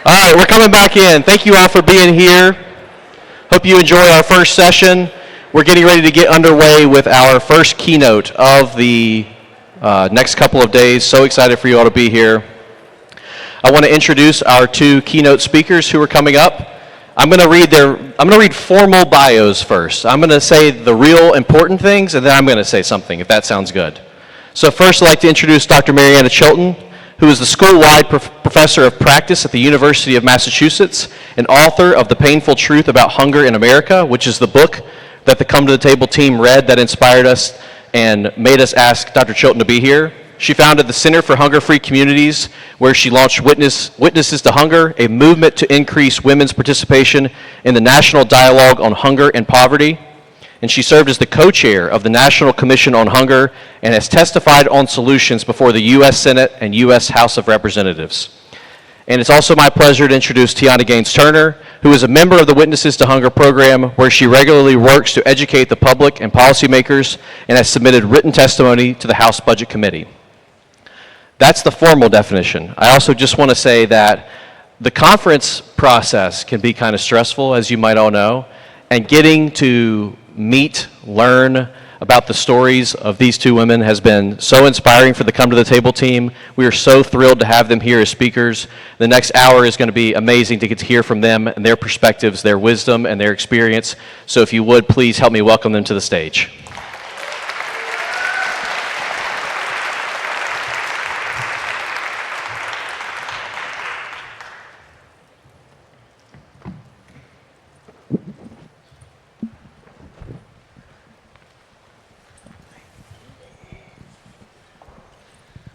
All right, we're coming back in. Thank you all for being here. Hope you enjoy our first session. We're getting ready to get underway with our first keynote of the next couple of days. So excited for you all to be here. I want to introduce our two keynote speakers who are coming up. I'm going to read formal bios first. I'm going to say the real important things, and then I'm going to say something, if that sounds good. So first, I'd like to introduce Dr. Mariana Chilton, who is the school-wide professor of practice at the University of Massachusetts and author of The Painful Truth About Hunger in America, which is the book that the Come to the Table team read that inspired us and made us ask Dr. Chilton to be here. She founded the Center for Hunger-Free Communities, where she launched Witnesses to Hunger, a movement to increase women's participation in the national dialogue on hunger and poverty. And she served as the co-chair of the National Commission on Hunger and has testified on solutions before the U.S. Senate and U.S. House of Representatives. And it's also my pleasure to introduce Tianna Gaines-Turner, who is a member of the Witnesses to Hunger program, where she regularly works to educate the public and policymakers and has submitted written testimony to the House Budget Committee. That's the formal definition. I also just want to say that the conference process can be kind of stressful, as you might all know, and getting to meet, learn about the stories of these two women has been so inspiring for the Come to the Table team. We are so thrilled to have them here as speakers. The next hour is going to be amazing to get to hear from them and their perspectives, their wisdom, and their experience. So if you would, please help me welcome them to the stage.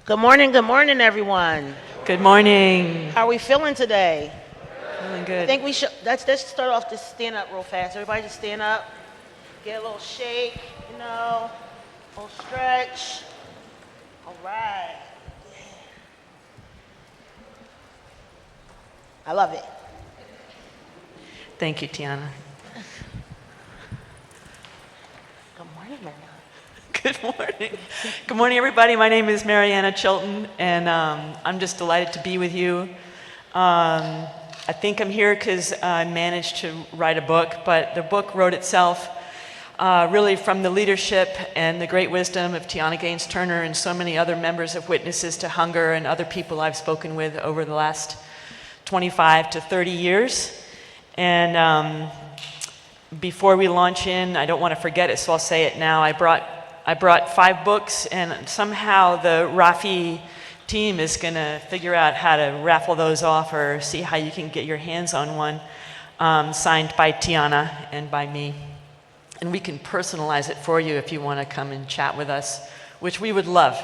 Good morning, everyone. Good morning. How are we feeling today? Feeling good. I think we should, let's start off, just stand up real fast. Everybody just stand up, get a little shake, a little stretch. All right. I love it. Thank you, Tianna. Good morning, Mariana. Good morning. Good morning, everybody. My name is Mariana Chilton, and I'm just delighted to be with you. I think I'm here because I managed to write a book, but the book wrote itself really from the leadership and the great wisdom of Tianna Gaines-Turner and so many other members of Witnesses to Hunger and other people I've spoken with over the last 25 to 30 years. And before we launch in, I don't want to forget it, so I'll say it now. I brought 5 books, and somehow the Rafi team is going to figure out how to raffle those off or see how you can get your hands on one signed by Tianna and by me. And we can personalize it for you if you want to come and chat with us, which we would love.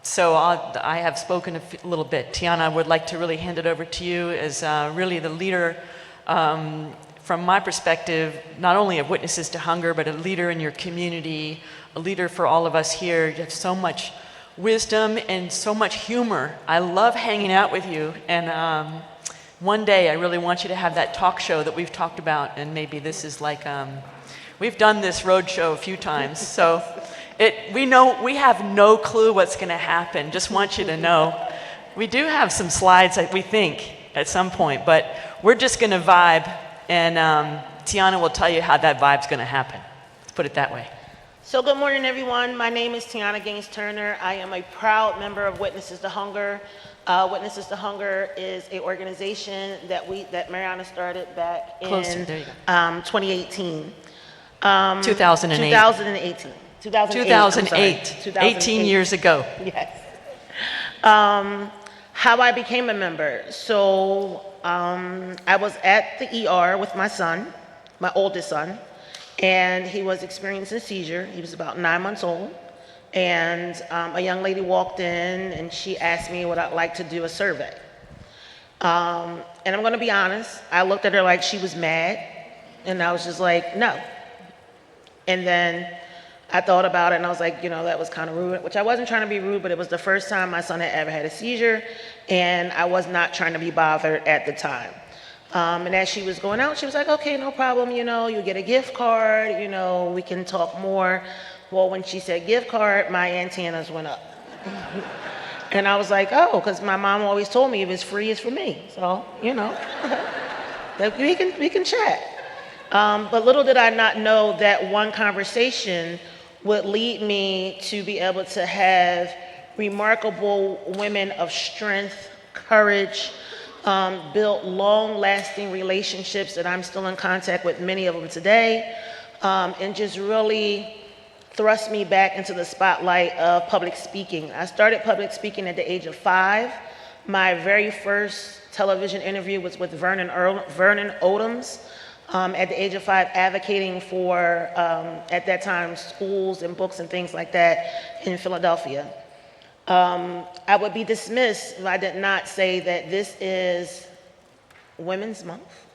So I have spoken a little bit. Tianna, I would like to really hand it over to you as really the leader from my perspective, not only of Witnesses to Hunger, but a leader in your community, a leader for all of us here. You have so much wisdom and so much humor. I love hanging out with you. And one day, I really want you to have that talk show that we've talked about. And maybe this is like, we've done this road show a few times. So we have no clue what's going to happen. Just want you to know. We do have some slides, we think, at some point. But we're just going to vibe. And Tianna will tell you how that vibe's going to happen. Let's put it that way. So good morning, everyone. My name is Tianna Gaines-Turner. I am a proud member of Witnesses to Hunger. Witnesses to Hunger is an organization that Mariana started back in 2018. 2008. 2018. 2008. 18 years ago. Yes. How I became a member. So I was at the ER with my son, my oldest son, and he was experiencing a seizure. He was about 9 months old. And a young lady walked in and she asked me would I like to do a survey. And I'm gonna be honest, I looked at her like she was mad, and I was just like, no. And then I thought about it and I was like, that was kind of rude, which I wasn't trying to be rude, but it was the first time my son had ever had a seizure, and I was not trying to be bothered at the time. And as she was going out, she was like, okay, no problem, you get a gift card, we can talk more. Well, when she said gift card, my antennas went up. And I was like, oh, because my mom always told me if it's free, it's for me. So, that we can chat. But little did I not know that one conversation would lead me to be able to have remarkable women of strength, courage, built long-lasting relationships that I'm still in contact with many of them today, and just really thrust me back into the spotlight of public speaking. I started public speaking at the age of 5. My very first television interview was with Vernon Odoms at the age of 5, advocating for, at that time, schools and books and things like that in Philadelphia. I would be dismissed if I did not say that this is Women's Month.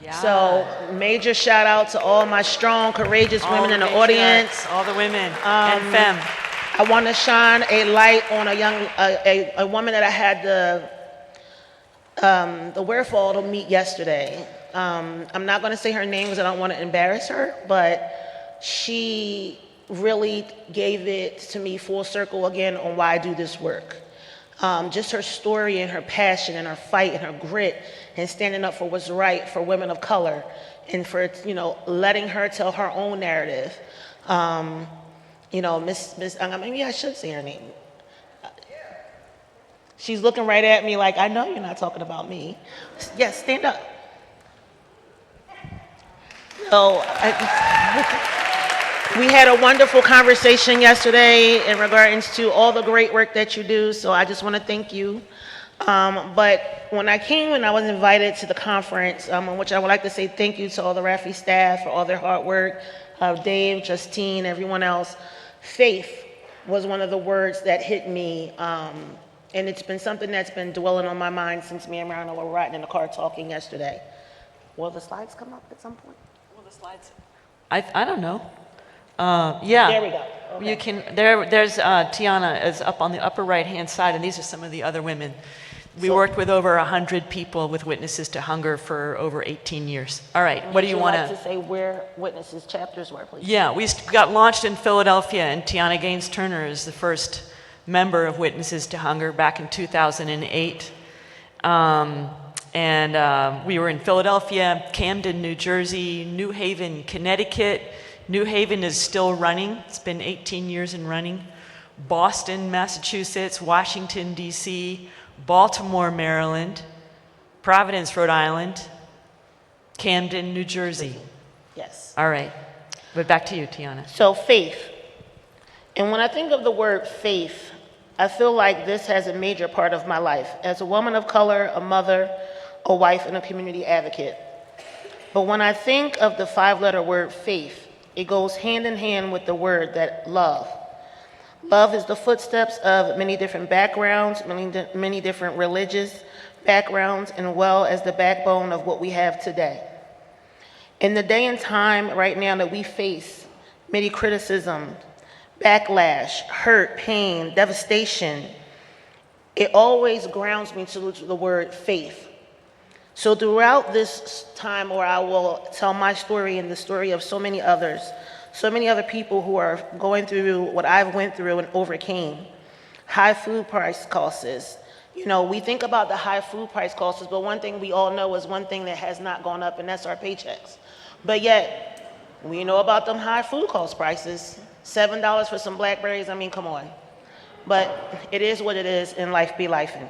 Yeah. So major shout out to all my strong, courageous women in the audience. All the women and femme. I want to shine a light on a woman that I had the wherewithal to meet yesterday. I'm not going to say her name because I don't want to embarrass her, but she really gave it to me full circle again on why I do this work. Just her story and her passion and her fight and her grit and standing up for what's right for women of color and for, letting her tell her own narrative. Maybe I should say her name. She's looking right at me like, I know you're not talking about me. Yes, stand up. So, we had a wonderful conversation yesterday in regards to all the great work that you do, so I just want to thank you. But when I came and I was invited to the conference, in which I would like to say thank you to all the RAFI staff for all their hard work, Dave, Justine, everyone else. Faith was one of the words that hit me, and it's been something that's been dwelling on my mind since me and Mariana were riding in the car talking yesterday. Will the slides come up at some point? Will the slides? I don't know. Yeah. There we go. Okay. You can. There's Tianna is up on the upper right-hand side, and these are some of the other women. We worked with over 100 people with Witnesses to Hunger for over 18 years. All right. What do you want to say where Witnesses chapters were, please? Yeah, we got launched in Philadelphia, and Tianna Gaines-Turner is the first member of Witnesses to Hunger back in 2008. We were in Philadelphia, Camden, New Jersey, New Haven, Connecticut. New Haven is still running. It's been 18 years in running. Boston, Massachusetts, Washington, D.C., Baltimore, Maryland, Providence, Rhode Island, Camden, New Jersey. Yes. All right. But back to you, Tianna. So faith. And when I think of the word faith, I feel like this has a major part of my life as a woman of color, a mother, a wife, and a community advocate. But when I think of the 5-letter word faith, it goes hand in hand with the word that love. Love is the footsteps of many different backgrounds, many different religious backgrounds, and well as the backbone of what we have today. In the day and time right now that we face many criticism, backlash, hurt, pain, devastation, it always grounds me to the word faith. So throughout this time where I will tell my story and the story of so many other people who are going through what I've went through and overcame, high food price costs. We think about the high food price costs, but one thing we all know is one thing that has not gone up, and that's our paychecks. But yet, we know about them high food cost prices. $7 for some blackberries, come on. But it is what it is, and life be lifing.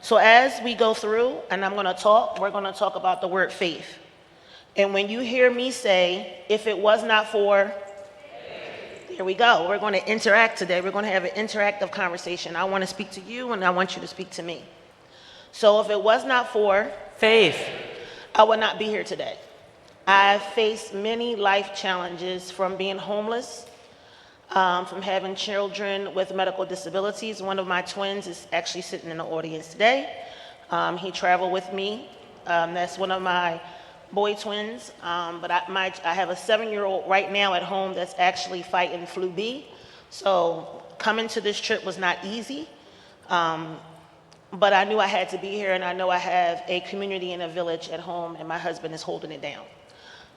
So as we go through, and we're going to talk about the word faith. And when you hear me say, if it was not for, here we go. We're going to interact today. We're going to have an interactive conversation. I want to speak to you, and I want you to speak to me. So if it was not for faith, I would not be here today. I've faced many life challenges, from being homeless, from having children with medical disabilities. One of my twins is actually sitting in the audience today. He traveled with me. That's one of my boy twins. But I have a 7-year-old right now at home that's actually fighting flu B. So coming to this trip was not easy. But I knew I had to be here, and I know I have a community and a village at home, and my husband is holding it down.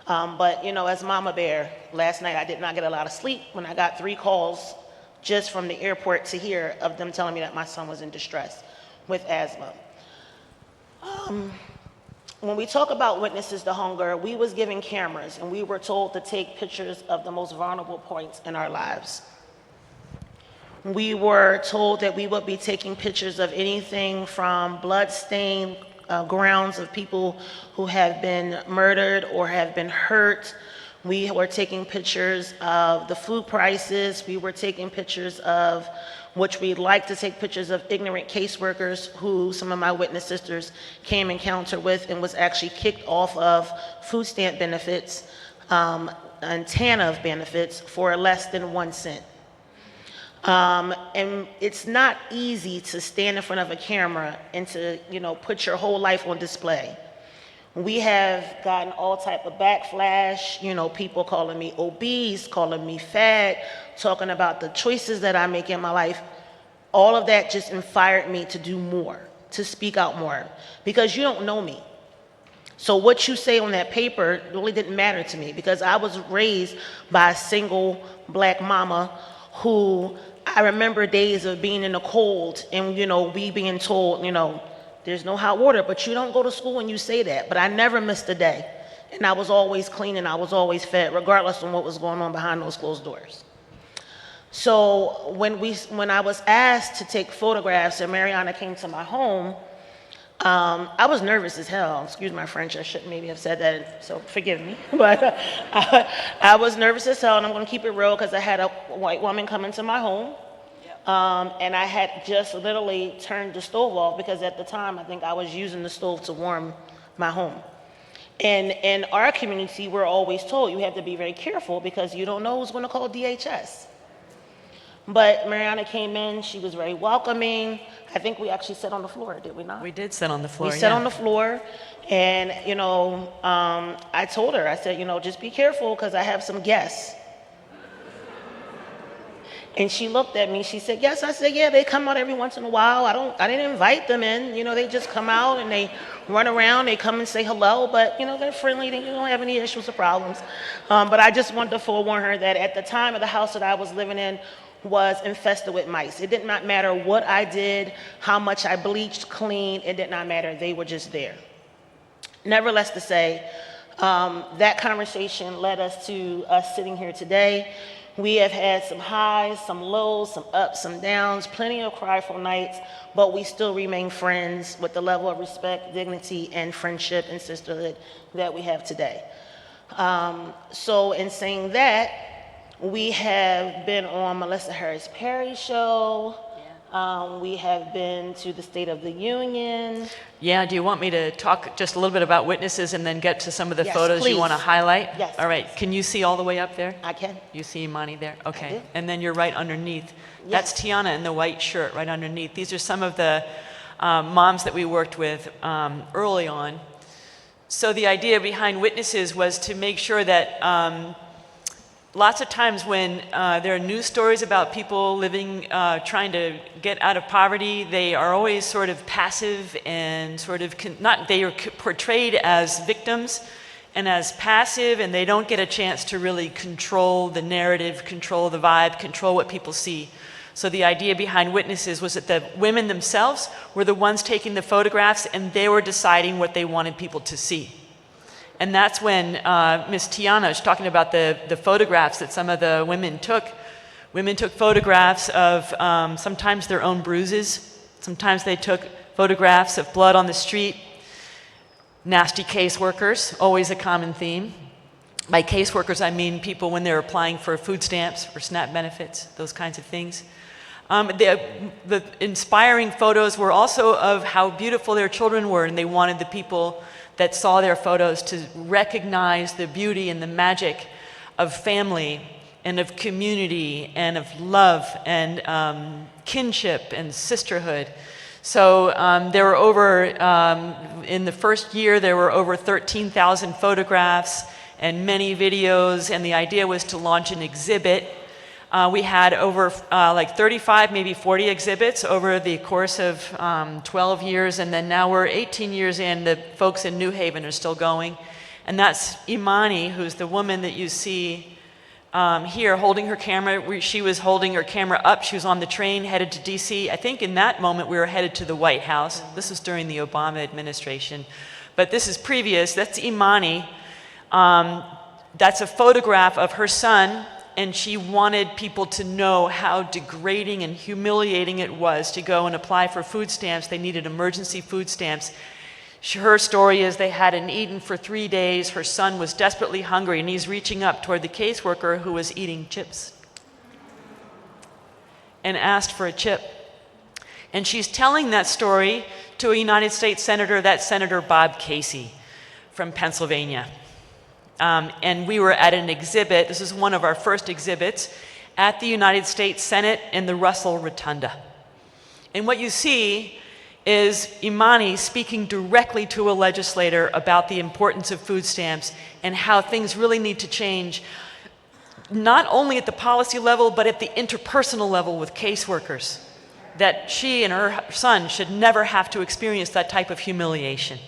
But as Mama Bear, last night I did not get a lot of sleep when I got 3 calls just from the airport to here, of them telling me that my son was in distress with asthma. When we talk about witnesses to hunger, we was given cameras and we were told to take pictures of the most vulnerable points in our lives. We were told that we would be taking pictures of anything from blood-stained grounds of people who have been murdered or have been hurt. We were taking pictures of the food prices. We were taking pictures of, which we'd like to take pictures of, ignorant caseworkers who some of my witness sisters came encounter with and was actually kicked off of food stamp benefits and TANF benefits for less than 1 cent. And it's not easy to stand in front of a camera and to, put your whole life on display. We have gotten all type of backlash, people calling me obese, calling me fat, talking about the choices that I make in my life. All of that just inspired me to do more, to speak out more, because you don't know me. So what you say on that paper really didn't matter to me, because I was raised by a single black mama who, I remember days of being in the cold and, we being told, there's no hot water, but you don't go to school and you say that. But I never missed a day. And I was always clean and I was always fed, regardless of what was going on behind those closed doors. So when I was asked to take photographs and Mariana came to my home, I was nervous as hell. Excuse my French, I shouldn't maybe have said that, so forgive me. But I was nervous as hell, and I'm gonna keep it real because I had a white woman come into my home. And I had just literally turned the stove off because at the time I think I was using the stove to warm my home. And in our community, we're always told you have to be very careful because you don't know who's going to call DHS. But Mariana came in, she was very welcoming. I think we actually sat on the floor, did we not? We did sit on the floor, We sat on the floor, and I told her, I said, just be careful because I have some guests. And she looked at me, she said, yes. I said, yeah, they come out every once in a while. I didn't invite them in. They just come out and they run around, they come and say hello, but they're friendly, they don't have any issues or problems. But I just wanted to forewarn her that at the time of the house that I was living in was infested with mice. It did not matter what I did, how much I bleached, cleaned, it did not matter. They were just there. Nevertheless to say, that conversation led us to us sitting here today. We have had some highs, some lows, some ups, some downs, plenty of cryful nights, but we still remain friends with the level of respect, dignity, and friendship and sisterhood that we have today. So in saying that, we have been on Melissa Harris Perry's show. We have been to the State of the Union. Yeah, do you want me to talk just a little bit about witnesses and then get to some of the Yes, photos please. you want to highlight? Yes, All right, can you see all the way up there? I can. You see Imani there? I Okay. do. And then you're right underneath. Yes. That's Tianna in the white shirt right underneath. These are some of the moms that we worked with early on. So the idea behind witnesses was to make sure that lots of times when there are news stories about people living, trying to get out of poverty, they are always sort of passive and sort of, they are portrayed as victims and as passive, and they don't get a chance to really control the narrative, control the vibe, control what people see. So the idea behind witnesses was that the women themselves were the ones taking the photographs and they were deciding what they wanted people to see. And that's when Ms. Tianna was talking about the photographs that some of the women took. Women took photographs of sometimes their own bruises. Sometimes they took photographs of blood on the street. Nasty caseworkers, always a common theme. By caseworkers, I mean people when they're applying for food stamps, for SNAP benefits, those kinds of things. The inspiring photos were also of how beautiful their children were, and they wanted the people that saw their photos to recognize the beauty and the magic of family and of community and of love and kinship and sisterhood. So there were over, in the first year, there were over 13,000 photographs and many videos, and the idea was to launch an exhibit. We had over like 35, maybe 40 exhibits over the course of 12 years, and then now we're 18 years in. The folks in New Haven are still going. And that's Imani, who's the woman that you see here holding her camera. She was holding her camera up. She was on the train headed to DC. I think in that moment we were headed to the White House. This was during the Obama administration. But this is previous. That's Imani. That's a photograph of her son, and she wanted people to know how degrading and humiliating it was to go and apply for food stamps. They needed emergency food stamps. Her story is they hadn't eaten for 3 days. Her son was desperately hungry, and he's reaching up toward the caseworker who was eating chips and asked for a chip. And she's telling that story to a United States Senator, that's Senator Bob Casey from Pennsylvania. And we were at an exhibit, this is one of our first exhibits, at the United States Senate in the Russell Rotunda. And what you see is Imani speaking directly to a legislator about the importance of food stamps and how things really need to change, not only at the policy level, but at the interpersonal level with caseworkers, that she and her son should never have to experience that type of humiliation.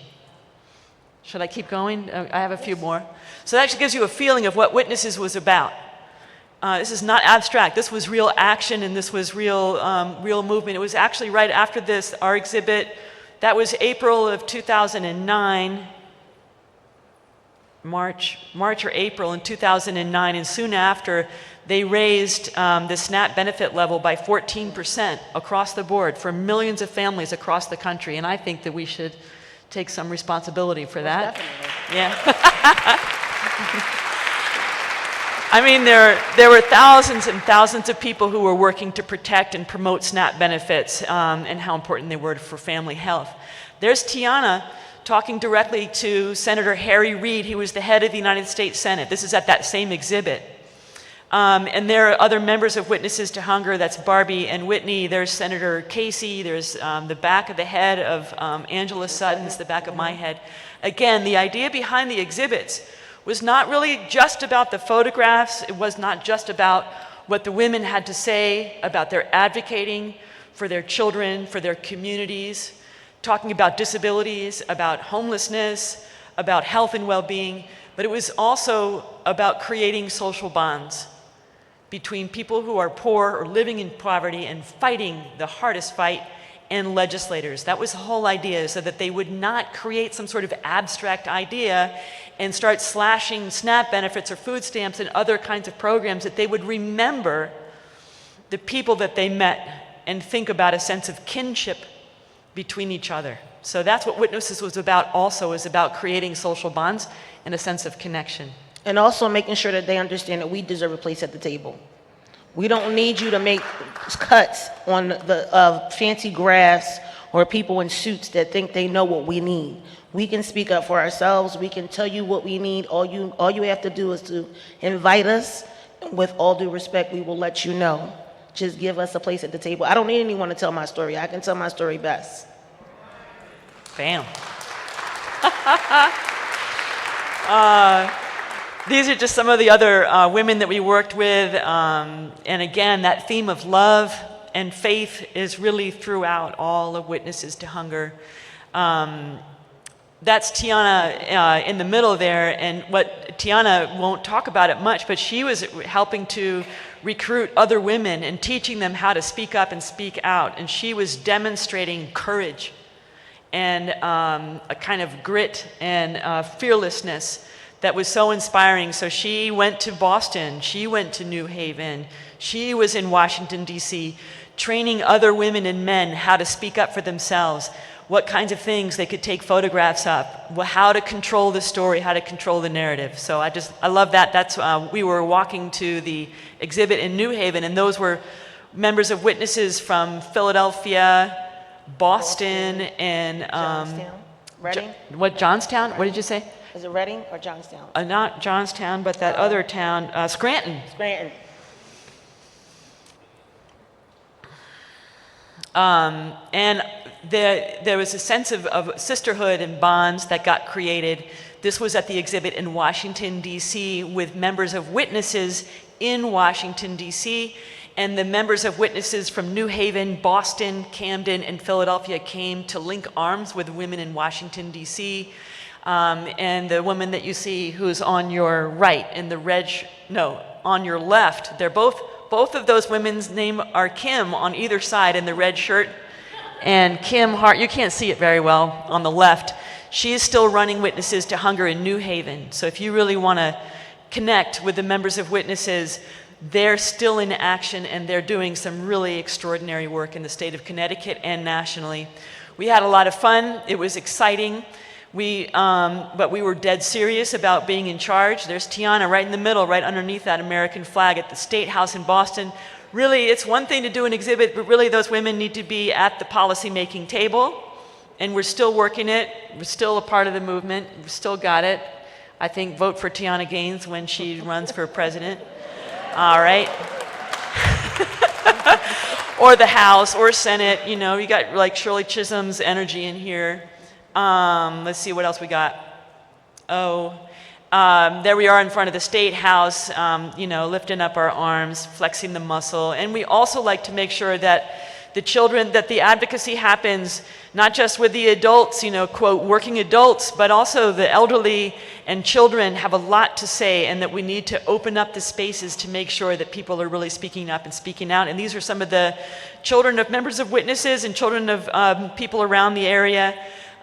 Should I keep going? I have a few more. So that actually gives you a feeling of what Witnesses was about. This is not abstract. This was real action, and this was real movement. It was actually right after this, our exhibit, that was April of 2009, March or April in 2009, and soon after, they raised the SNAP benefit level by 14% across the board for millions of families across the country, and I think that we should take some responsibility for that. Definitely. Yeah. I mean, there were thousands and thousands of people who were working to protect and promote SNAP benefits and how important they were for family health. There's Tianna talking directly to Senator Harry Reid, who was the head of the United States Senate. This is at that same exhibit. And there are other members of Witnesses to Hunger, that's Barbie and Whitney. There's Senator Casey, there's the back of the head of Angela Sutton, it's the back of my head. Again, the idea behind the exhibits was not really just about the photographs. It was not just about what the women had to say about their advocating for their children, for their communities, talking about disabilities, about homelessness, about health and well-being, but it was also about creating social bonds between people who are poor or living in poverty and fighting the hardest fight and legislators. That was the whole idea, so that they would not create some sort of abstract idea and start slashing SNAP benefits or food stamps and other kinds of programs, that they would remember the people that they met and think about a sense of kinship between each other. So that's what Witnesses was about also, is about creating social bonds and a sense of connection. And also making sure that they understand that we deserve a place at the table. We don't need you to make cuts on the fancy graphs or people in suits that think they know what we need. We can speak up for ourselves. We can tell you what we need. All you have to do is to invite us. With all due respect, we will let you know. Just give us a place at the table. I don't need anyone to tell my story. I can tell my story best. Bam. These are just some of the other women that we worked with. And again, that theme of love and faith is really throughout all of Witnesses to Hunger. That's Tianna in the middle there, and what Tianna won't talk about it much, but she was helping to recruit other women and teaching them how to speak up and speak out, and she was demonstrating courage and a kind of grit and fearlessness that was so inspiring. So she went to Boston, she went to New Haven, she was in Washington, D.C., training other women and men how to speak up for themselves, what kinds of things they could take photographs of, how to control the story, how to control the narrative. So I love that. That's we were walking to the exhibit in New Haven, and those were members of Witnesses from Philadelphia, Boston, and Johnstown? Reading? Johnstown? What did you say? Is it Reading or Johnstown? Not Johnstown, but that other town, Scranton. Scranton. And there was a sense of sisterhood and bonds that got created. This was at the exhibit in Washington, D.C., with members of Witnesses in Washington, D.C., and the members of Witnesses from New Haven, Boston, Camden, and Philadelphia came to link arms with women in Washington, D.C., and the woman that you see who's on your right in the red, on your left, they're both of those women's name are Kim on either side in the red shirt. And Kim Hart, you can't see it very well on the left. She is still running Witnesses to Hunger in New Haven. So if you really want to connect with the members of Witnesses, they're still in action and they're doing some really extraordinary work in the state of Connecticut and nationally. We had a lot of fun. It was exciting. But we were dead serious about being in charge. There's Tianna right in the middle, right underneath that American flag at the State House in Boston. Really, it's one thing to do an exhibit, but really those women need to be at the policy-making table. And we're still working it. We're still a part of the movement. We've still got it. I think vote for Tianna Gaines when she runs for president. All right. Or the House or Senate. You know, you got like Shirley Chisholm's energy in here. Let's see what else we got. There we are in front of the State House, you know, lifting up our arms, flexing the muscle. And we also like to make sure that the advocacy happens not just with the adults, you know, quote, working adults, but also the elderly and children have a lot to say, and that we need to open up the spaces to make sure that people are really speaking up and speaking out. And these are some of the children of members of Witnesses and children of people around the area.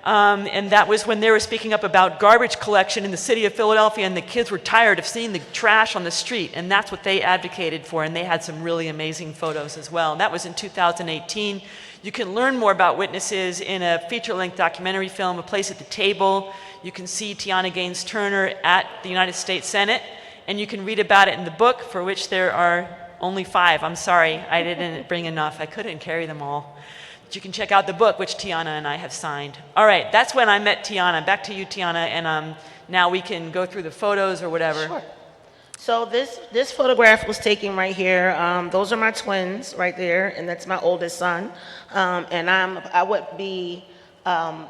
And that was when they were speaking up about garbage collection in the city of Philadelphia, and the kids were tired of seeing the trash on the street, and that's what they advocated for, and they had some really amazing photos as well. And that was in 2018. You can learn more about Witnesses in a feature-length documentary film, A Place at the Table. You can see Tianna Gaines-Turner at the United States Senate, and you can read about it in the book, for which there are only 5. I'm sorry, I didn't bring enough. I couldn't carry them all. You can check out the book, which Tianna and I have signed. All right, that's when I met Tianna. Back to you, Tianna, and now we can go through the photos or whatever. Sure. So this photograph was taken right here. Those are my twins right there, and that's my oldest son. And I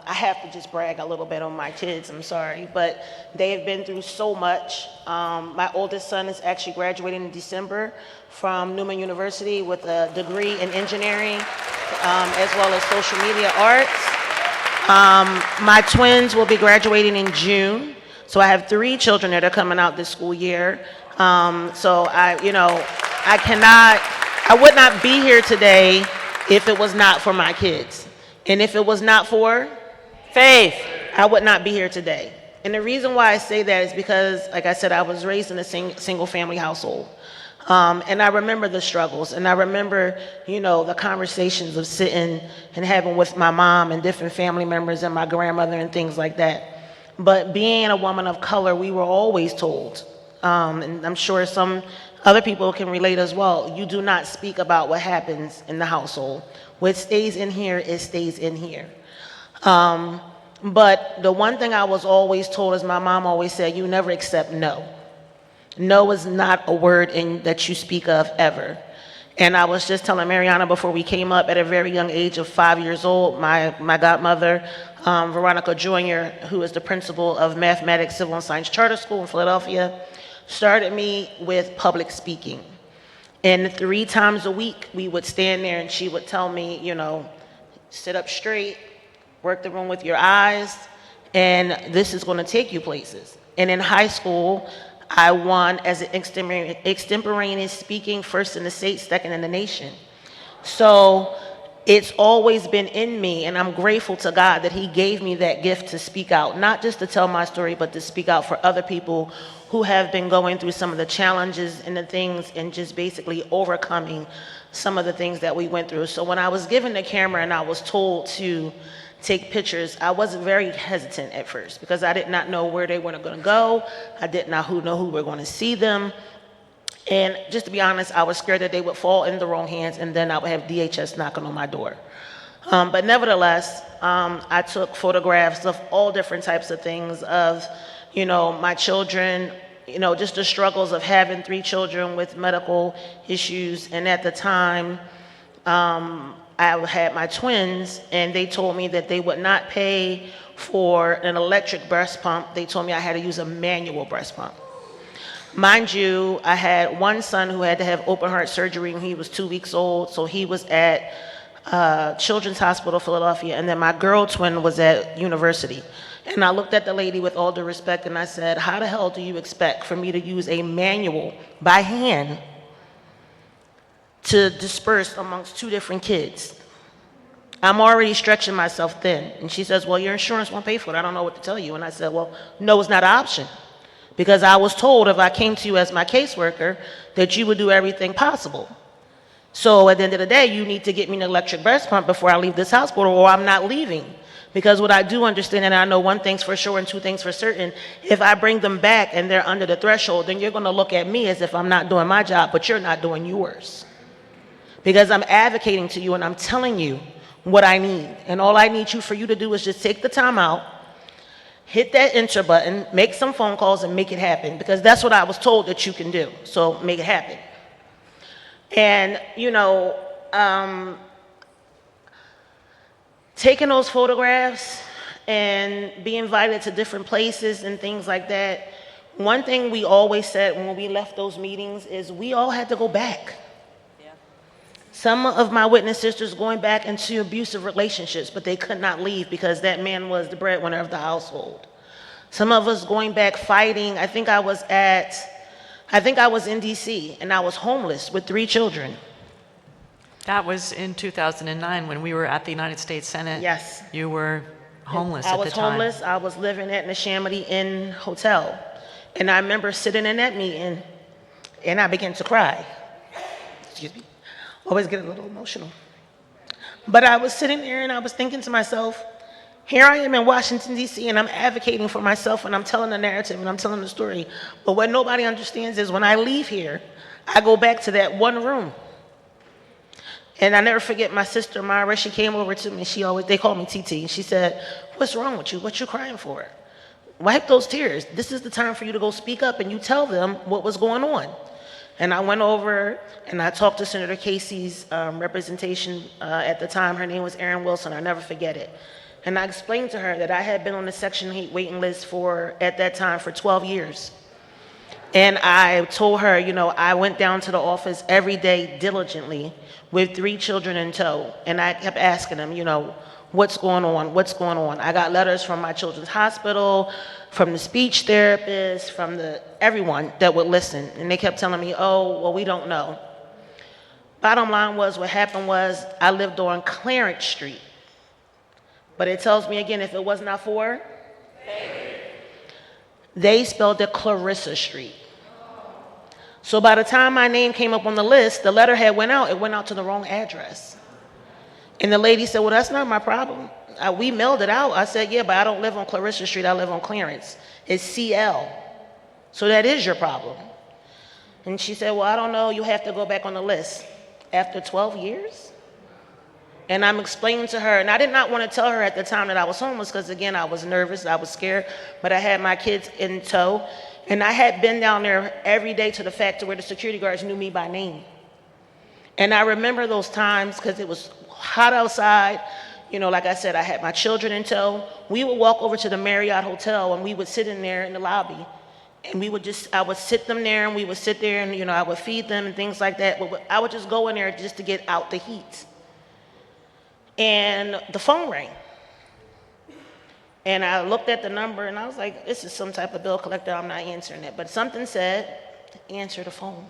have to just brag a little bit on my kids, I'm sorry, but they have been through so much. My oldest son is actually graduating in December from Newman University with a degree in engineering, as well as social media arts. My twins will be graduating in June. So I have 3 children that are coming out this school year. So I would not be here today if it was not for my kids. And if it was not for Faith, I would not be here today. And the reason why I say that is because, like I said, I was raised in a single family household. And I remember the struggles, and I remember, you know, the conversations of sitting and having with my mom and different family members and my grandmother and things like that. But being a woman of color, we were always told, and I'm sure some other people can relate as well, you do not speak about what happens in the household. What stays in here, it stays in here. But the one thing I was always told is my mom always said, you never accept no. No is not a word that you speak of ever. And I was just telling Mariana before we came up, at a very young age of 5 years old, my godmother, Veronica Jr., who is the principal of Mathematics, Civil and Science Charter School in Philadelphia, started me with public speaking. And 3 times a week, we would stand there and she would tell me, you know, sit up straight, work the room with your eyes, and this is going to take you places. And in high school, I won as an extemporaneous speaking, first in the state, second in the nation. So it's always been in me, and I'm grateful to God that he gave me that gift to speak out, not just to tell my story, but to speak out for other people who have been going through some of the challenges and the things, and just basically overcoming some of the things that we went through. So when I was given the camera and I was told to take pictures, I was very hesitant at first because I did not know where they were going to go. I did not know who were going to see them. And just to be honest, I was scared that they would fall in the wrong hands and then I would have DHS knocking on my door. But nevertheless, I took photographs of all different types of things, of, you know, my children, you know, just the struggles of having 3 children with medical issues. And at the time, I had my twins, and they told me that they would not pay for an electric breast pump. They told me I had to use a manual breast pump. Mind you, I had one son who had to have open heart surgery when he was 2 weeks old, so he was at Children's Hospital, Philadelphia, and then my girl twin was at university. And I looked at the lady with all due respect and I said, how the hell do you expect for me to use a manual by hand to disperse amongst 2 different kids? I'm already stretching myself thin. And she says, well, your insurance won't pay for it. I don't know what to tell you. And I said, well, no, it's not an option. Because I was told if I came to you as my caseworker that you would do everything possible. So at the end of the day, you need to get me an electric breast pump before I leave this hospital, or I'm not leaving. Because what I do understand, and I know one thing's for sure and 2 things for certain, if I bring them back and they're under the threshold, then you're going to look at me as if I'm not doing my job, but you're not doing yours. Because I'm advocating to you and I'm telling you what I need. And all I need for you to do is just take the time out, hit that enter button, make some phone calls and make it happen. Because that's what I was told that you can do. So make it happen. And, you know, taking those photographs and being invited to different places and things like that, one thing we always said when we left those meetings is we all had to go back. Yeah. Some of my witness sisters going back into abusive relationships, but they could not leave because that man was the breadwinner of the household. Some of us going back fighting. I think I was in DC and I was homeless with 3 children. That was in 2009 when we were at the United States Senate. Yes. You were homeless at I the was time. homeless. I was living at Neshaminy Inn Hotel. And I remember sitting in that meeting and I began to cry. Excuse me. Always get a little emotional. But I was sitting there and I was thinking to myself, here I am in Washington, D.C., and I'm advocating for myself and I'm telling the narrative and I'm telling the story. But what nobody understands is when I leave here, I go back to that one room. And I never forget my sister, Myra, she came over to me. They called me TT. She said, what's wrong with you? What you crying for? Wipe those tears. This is the time for you to go speak up and you tell them what was going on. And I went over and I talked to Senator Casey's representation at the time. Her name was Erin Wilson. I'll never forget it. And I explained to her that I had been on the Section 8 waiting list at that time for 12 years. And I told her, you know, I went down to the office every day diligently with 3 children in tow. And I kept asking them, you know, what's going on? What's going on? I got letters from my children's hospital, from the speech therapist, from everyone that would listen. And they kept telling me, oh, well, we don't know. Bottom line was, what happened was I lived on Clarence Street. But it tells me again, if it was not for, they spelled it Clarissa Street. So by the time my name came up on the list, the letterhead went out. It went out to the wrong address. And the lady said, well, that's not my problem. We mailed it out. I said, yeah, but I don't live on Clarissa Street. I live on Clarence. It's CL. So that is your problem. And she said, well, I don't know. You have to go back on the list. After 12 years? And I'm explaining to her, and I did not want to tell her at the time that I was homeless because, again, I was nervous, I was scared, but I had my kids in tow. And I had been down there every day to the fact where the security guards knew me by name. And I remember those times because it was hot outside. You know, like I said, I had my children in tow. We would walk over to the Marriott Hotel and we would sit in there in the lobby. And I would sit them there and we would sit there and, you know, I would feed them and things like that. But I would just go in there just to get out the heat. And the phone rang. And I looked at the number and I was like, this is some type of bill collector, I'm not answering it. But something said, answer the phone.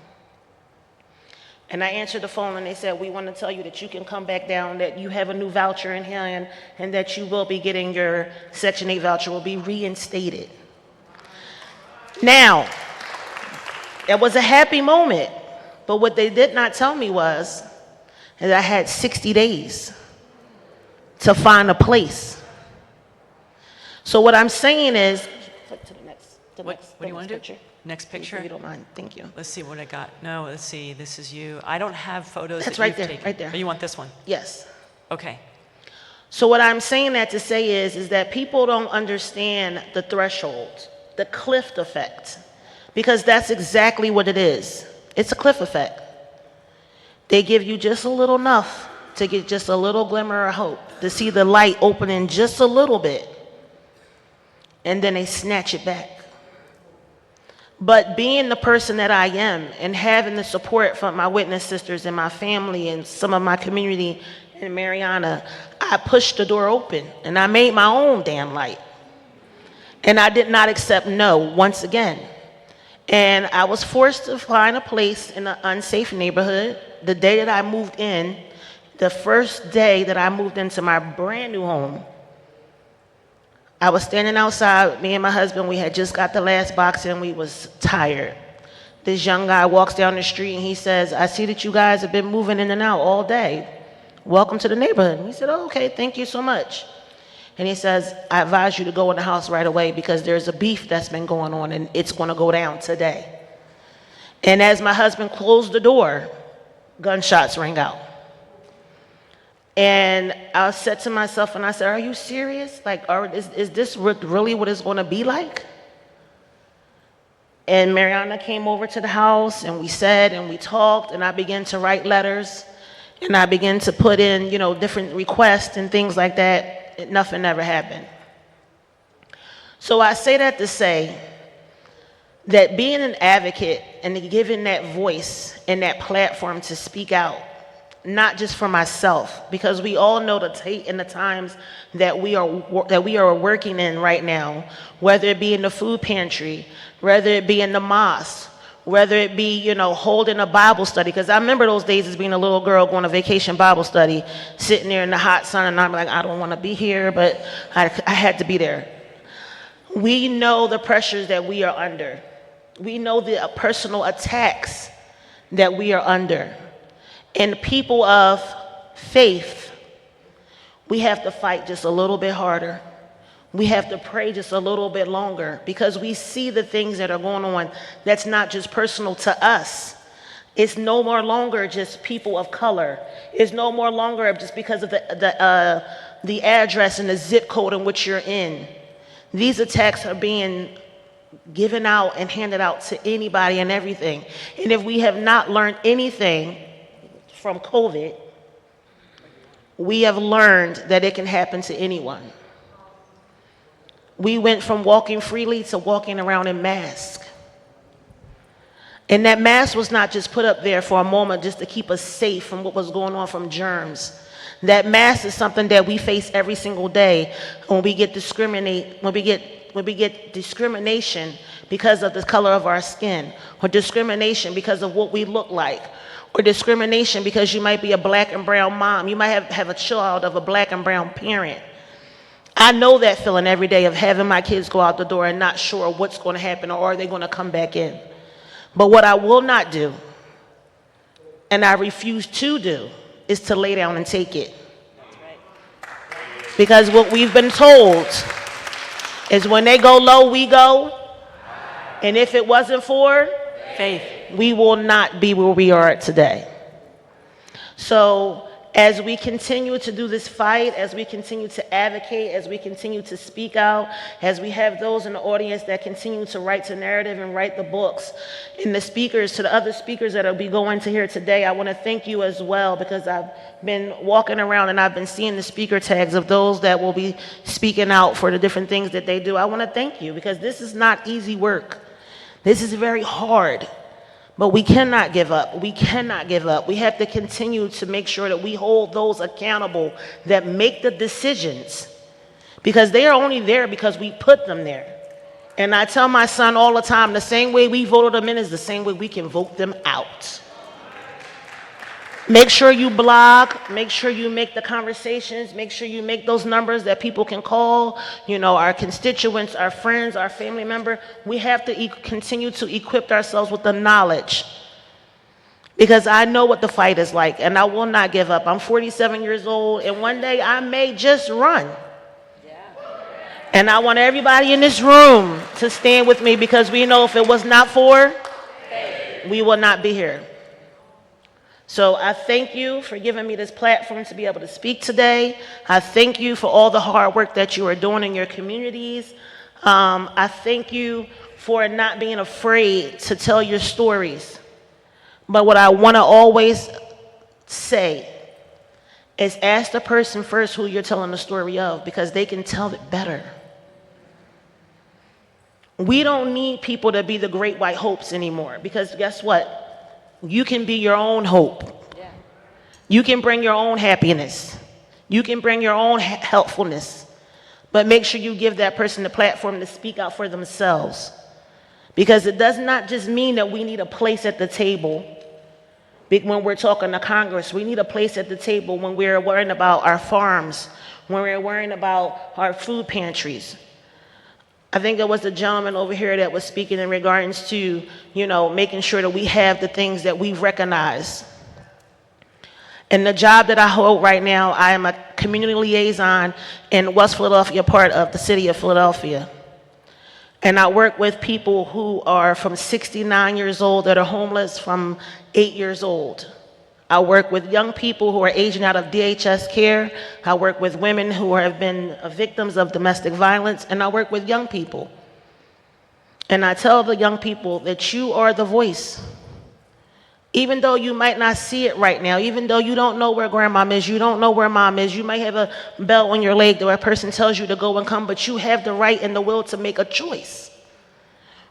And I answered the phone and they said, we want to tell you that you can come back down, that you have a new voucher in hand and that you will be getting your Section 8 voucher will be reinstated. Now, it was a happy moment, but what they did not tell me was that I had 60 days to find a place. So what I'm saying is, flip to the next. What do you want to do? Next picture? If you don't mind, thank you. Let's see what I got. No, let's see. This is you. I don't have photos That's that right you've there, taken. right there. Oh, you want this one? Yes. Okay. So what I'm saying that to say is that people don't understand the threshold, the cliff effect, because that's exactly what it is. It's a cliff effect. They give you just a little enough to get just a little glimmer of hope, to see the light opening just a little bit, and then they snatch it back. But being the person that I am and having the support from my witness sisters and my family and some of my community in Mariana, I pushed the door open and I made my own damn light. And I did not accept no once again. And I was forced to find a place in an unsafe neighborhood. The day that I moved in, the first day that I moved into my brand new home, I was standing outside, me and my husband, we had just got the last box in, we was tired. This young guy walks down the street and he says, I see that you guys have been moving in and out all day. Welcome to the neighborhood. And he said, oh, okay, thank you so much. And he says, I advise you to go in the house right away because there's a beef that's been going on and it's going to go down today. And as my husband closed the door, gunshots rang out. And I said to myself, and I said, are you serious? Like, is this really what it's going to be like? And Mariana came over to the house and we said and we talked and I began to write letters and I began to put in, different requests and things like that. Nothing ever happened. So I say that to say that being an advocate and giving that voice and that platform to speak out, not just for myself, because we all know the state and the times that we are working in right now, whether it be in the food pantry, whether it be in the mosque, whether it be, holding a Bible study. Because I remember those days as being a little girl going to vacation Bible study, sitting there in the hot sun, and I'm like, I don't want to be here, but I had to be there. We know the pressures that we are under. We know the personal attacks that we are under. And people of faith, we have to fight just a little bit harder. We have to pray just a little bit longer because we see the things that are going on that's not just personal to us. It's no more longer just people of color. It's no more longer just because of the address and the zip code in which you're in. These attacks are being given out and handed out to anybody and everything. And if we have not learned anything from COVID, we have learned that it can happen to anyone. We went from walking freely to walking around in masks. And that mask was not just put up there for a moment just to keep us safe from what was going on from germs. That mask is something that we face every single day when we get discrimination because of the color of our skin, or discrimination because of what we look like, or discrimination because you might be a black and brown mom. You might have a child of a black and brown parent. I know that feeling every day of having my kids go out the door and not sure what's going to happen or are they going to come back in. But what I will not do, and I refuse to do, is to lay down and take it. Because what we've been told is when they go low, we go. And if it wasn't for Faith. we will not be where we are today. So as we continue to do this fight, as we continue to advocate, as we continue to speak out, as we have those in the audience that continue to write the narrative and write the books, and the speakers, to the other speakers that will be going to here today, I want to thank you as well, because I've been walking around and I've been seeing the speaker tags of those that will be speaking out for the different things that they do. I want to thank you because this is not easy work. This is very hard. But we cannot give up. We cannot give up. We have to continue to make sure that we hold those accountable that make the decisions, because they are only there because we put them there. And I tell my son all the time, the same way we voted them in is the same way we can vote them out. Make sure you blog, make sure you make the conversations, make sure you make those numbers that people can call, our constituents, our friends, our family member. We have to continue to equip ourselves with the knowledge, because I know what the fight is like and I will not give up. I'm 47 years old and one day I may just run. And I want everybody in this room to stand with me, because we know if it was not for, we will not be here. So I thank you for giving me this platform to be able to speak today. I thank you for all the hard work that you are doing in your communities. I thank you for not being afraid to tell your stories. But what I want to always say is ask the person first who you're telling the story of, because they can tell it better. We don't need people to be the great white hopes anymore, because guess what? You can be your own hope. Yeah. You can bring your own happiness. You can bring your own helpfulness. but make sure you give that person the platform to speak out for themselves. Because it does not just mean that we need a place at the table when we're talking to Congress. We need a place at the table when we're worrying about our farms, when we're worrying about our food pantries. I think it was the gentleman over here that was speaking in regards to, making sure that we have the things that we recognize. And the job that I hold right now, I am a community liaison in West Philadelphia, part of the city of Philadelphia. And I work with people who are from 69 years old that are homeless from 8 years old. I work with young people who are aging out of DHS care. I work with women who have been victims of domestic violence, and I work with young people. And I tell the young people that you are the voice. Even though you might not see it right now, even though you don't know where grandmom is, you don't know where mom is, you might have a bell on your leg that a person tells you to go and come, but you have the right and the will to make a choice.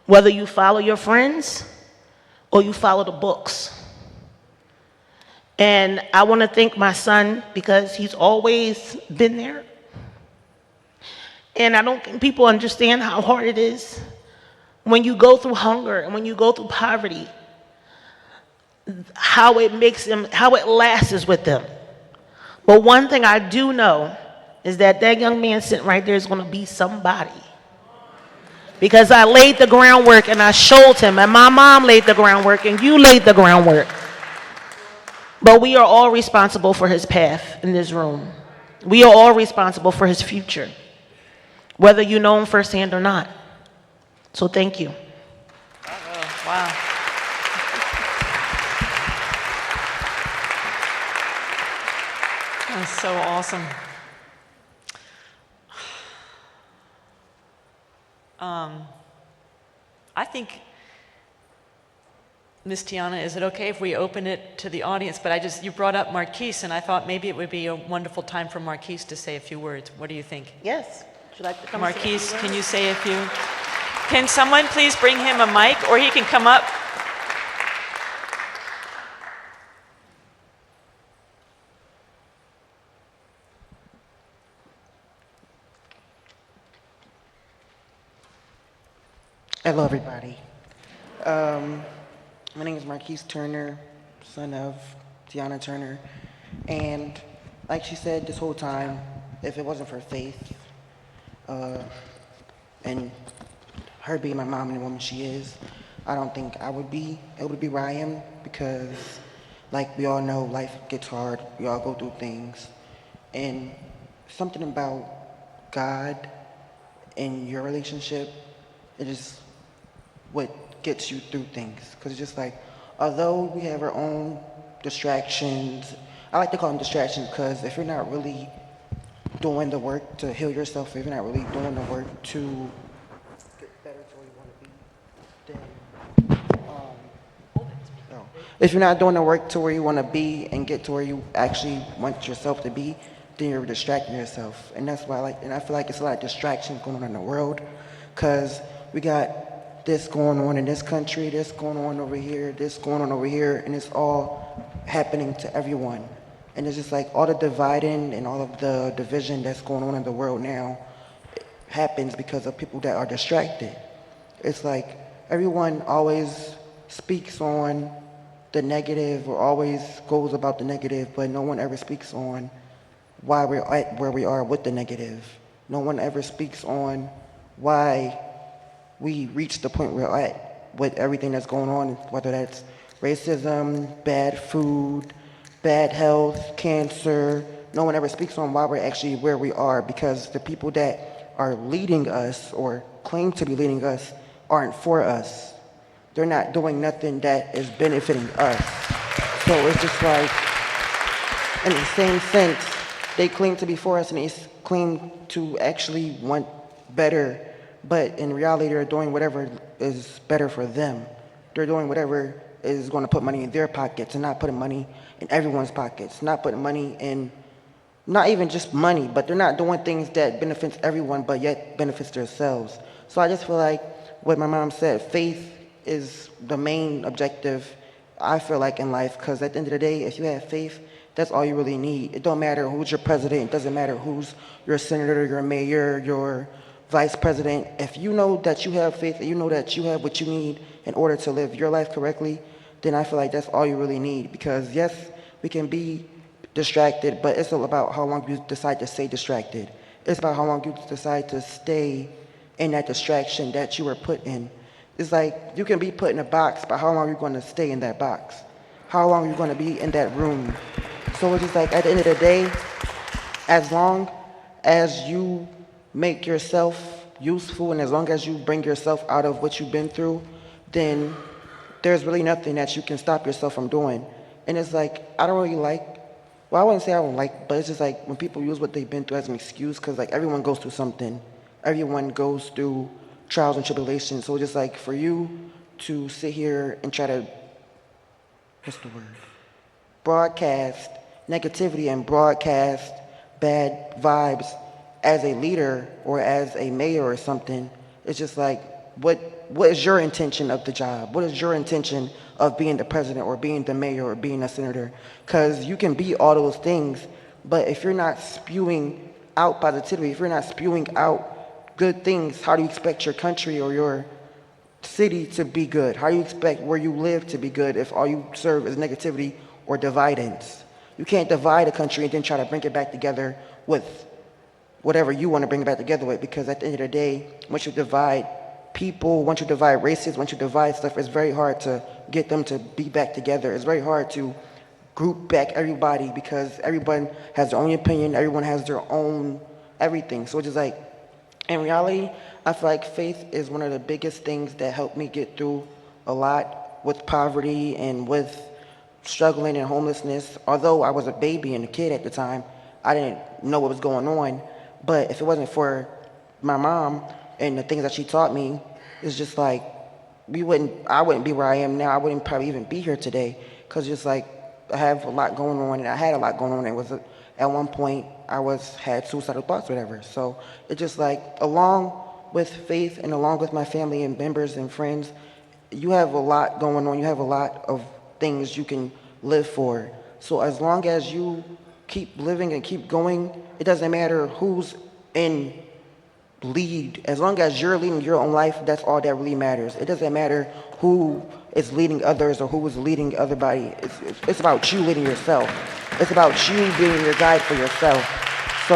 Whether you follow your friends or you follow the books. And I want to thank my son because he's always been there. And I don't think people understand how hard it is when you go through hunger and when you go through poverty, how it lasts with them. But one thing I do know is that young man sitting right there is going to be somebody. Because I laid the groundwork and I showed him, and my mom laid the groundwork and you laid the groundwork. But we are all responsible for his path in this room. We are all responsible for his future, whether you know him firsthand or not. So thank you. Oh, wow. That's so awesome. I think, Ms. Tianna, is it okay if we open it to the audience? But you brought up Marquise, and I thought maybe it would be a wonderful time for Marquise to say a few words. What do you think? Yes. Would you like to come Marquise, can you say a few? Can someone please bring him a mic, or he can come up? Hello, everybody. My name is Marquise Turner, son of Tianna Turner. And like she said this whole time, if it wasn't for faith and her being my mom and the woman she is, I don't think I would be able to be where I am because, like we all know, life gets hard. We all go through things. And something about God and your relationship, it is what gets you through things. Because it's just like, although we have our own distractions, I like to call them distractions because if you're not really doing the work to heal yourself, if you're not really doing the work to get better to where you want to be, then if you're not doing the work to where you want to be and get to where you actually want yourself to be, then you're distracting yourself. And that's why I feel like it's a lot of distractions going on in the world because we got this going on in this country, this going on over here, this going on over here, and it's all happening to everyone. And it's just like all the dividing and all of the division that's going on in the world now happens because of people that are distracted. It's like everyone always speaks on the negative or always goes about the negative, but no one ever speaks on why we're at where we are with the negative. No one ever speaks on why we reached the point we're at with everything that's going on, whether that's racism, bad food, bad health, cancer. No one ever speaks on why we're actually where we are because the people that are leading us or claim to be leading us aren't for us. They're not doing nothing that is benefiting us. So it's just like, in the same sense, they claim to be for us and they claim to actually want better, but in reality, they're doing whatever is better for them. They're doing whatever is going to put money in their pockets and not putting money in everyone's pockets, not putting money in, not even just money, but they're not doing things that benefits everyone, but yet benefits themselves. So I just feel like what my mom said, faith is the main objective, I feel like, in life, because at the end of the day, if you have faith, That's all you really need. It don't matter who's your president. It doesn't matter who's your senator, your mayor, your vice president. If you know that you have faith, and you know that you have what you need in order to live your life correctly, then I feel like that's all you really need. Because yes, we can be distracted, but it's all about how long you decide to stay distracted. It's about how long you decide to stay in that distraction that you were put in. It's like you can be put in a box, but how long are you going to stay in that box? How long are you going to be in that room? So it's just like at the end of the day, as long as you make yourself useful and as long as you bring yourself out of what you've been through, then there's really nothing that you can stop yourself from doing. And it's like, I don't really like, well, I wouldn't say I don't like, but it's just like when people use what they've been through as an excuse, because like everyone goes through something. Everyone goes through trials and tribulations. So it's just like for you to sit here and try to, what's the word? Broadcast negativity and broadcast bad vibes as a leader or as a mayor or something, it's just like, what is your intention of the job? What is your intention of being the president or being the mayor or being a senator? Because you can be all those things, but if you're not spewing out positivity, if you're not spewing out good things, how do you expect your country or your city to be good? How do you expect where you live to be good if all you serve is negativity or dividance? You can't divide a country and then try to bring it back together with whatever you want to bring it back together with, because at the end of the day, once you divide people, once you divide races, once you divide stuff, it's very hard to get them to be back together. It's very hard to group back everybody because everyone has their own opinion, everyone has their own everything. So it's just like, in reality, I feel like faith is one of the biggest things that helped me get through a lot with poverty and with struggling and homelessness. Although I was a baby and a kid at the time, I didn't know what was going on. But if it wasn't for my mom and the things that she taught me, it's just like I wouldn't be where I am now. I wouldn't probably even be here today because just like I have a lot going on and I had a lot going on. It was at one point I had suicidal thoughts, whatever. So it's just like along with faith and along with my family and members and friends, you have a lot going on. You have a lot of things you can live for. So as long as you keep living and keep going, it doesn't matter who's in lead. As long as you're leading your own life, that's all that really matters. It doesn't matter who is leading others or who is leading everybody. It's about you leading yourself. It's about you being your guide for yourself. So,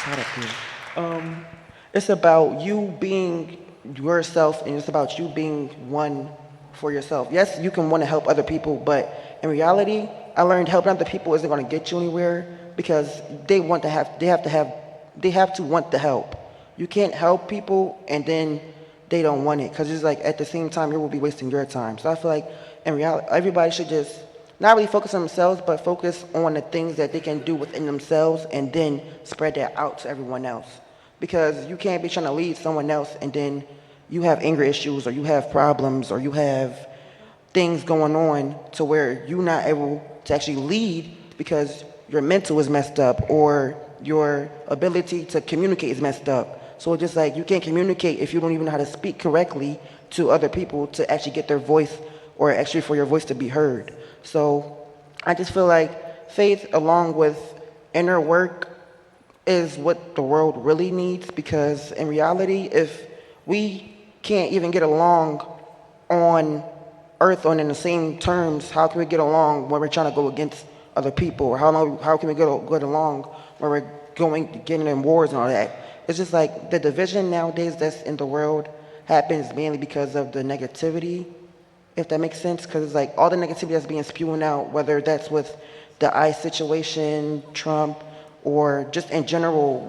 shut up here. It's about you being yourself, and it's about you being one for yourself. Yes, you can want to help other people, but in reality, I learned helping other people isn't going to get you anywhere because they have to want the help. You can't help people and then they don't want it because it's like at the same time you will be wasting your time. So I feel like in reality, everybody should just not really focus on themselves, but focus on the things that they can do within themselves and then spread that out to everyone else. Because you can't be trying to lead someone else and then you have anger issues or you have problems or you have things going on to where you're not able to actually lead because your mental is messed up or your ability to communicate is messed up. So it's just like you can't communicate if you don't even know how to speak correctly to other people to actually get their voice or actually for your voice to be heard. So I just feel like faith along with inner work is what the world really needs because in reality, if we can't even get along on earth on in the same terms, how can we get along when we're trying to go against other people? Or how can we get along when we're getting in wars and all that? It's just like the division nowadays that's in the world happens mainly because of the negativity, if that makes sense. Because it's like all the negativity that's being spewing out, whether that's with the ICE situation, Trump, or just in general,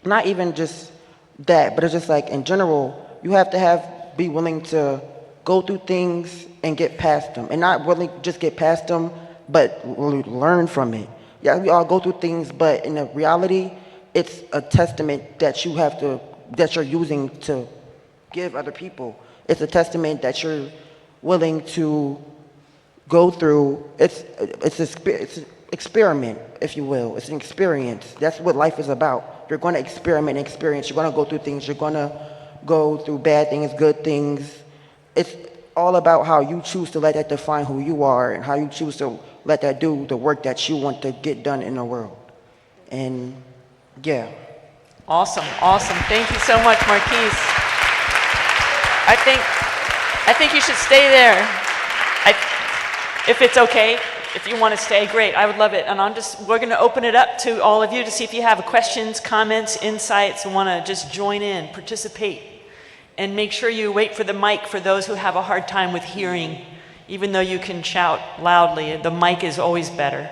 not even just that, but it's just like in general, you have to be willing to go through things and get past them. And not really just get past them, but learn from it. Yeah, we all go through things, but in the reality, it's a testament that you're using to give other people. It's a testament that you're willing to go through. It's an experiment, if you will. It's an experience. That's what life is about. You're going to experiment and experience. You're going to go through things. You're going to go through bad things, good things. It's all about how you choose to let that define who you are and how you choose to let that do the work that you want to get done in the world. And yeah. Awesome, awesome. Thank you so much, Marquise. I think you should stay there. If it's okay, if you want to stay, great. I would love it. And we're going to open it up to all of you to see if you have questions, comments, insights, and want to just join in, participate. And make sure you wait for the mic for those who have a hard time with hearing. Even though you can shout loudly, the mic is always better.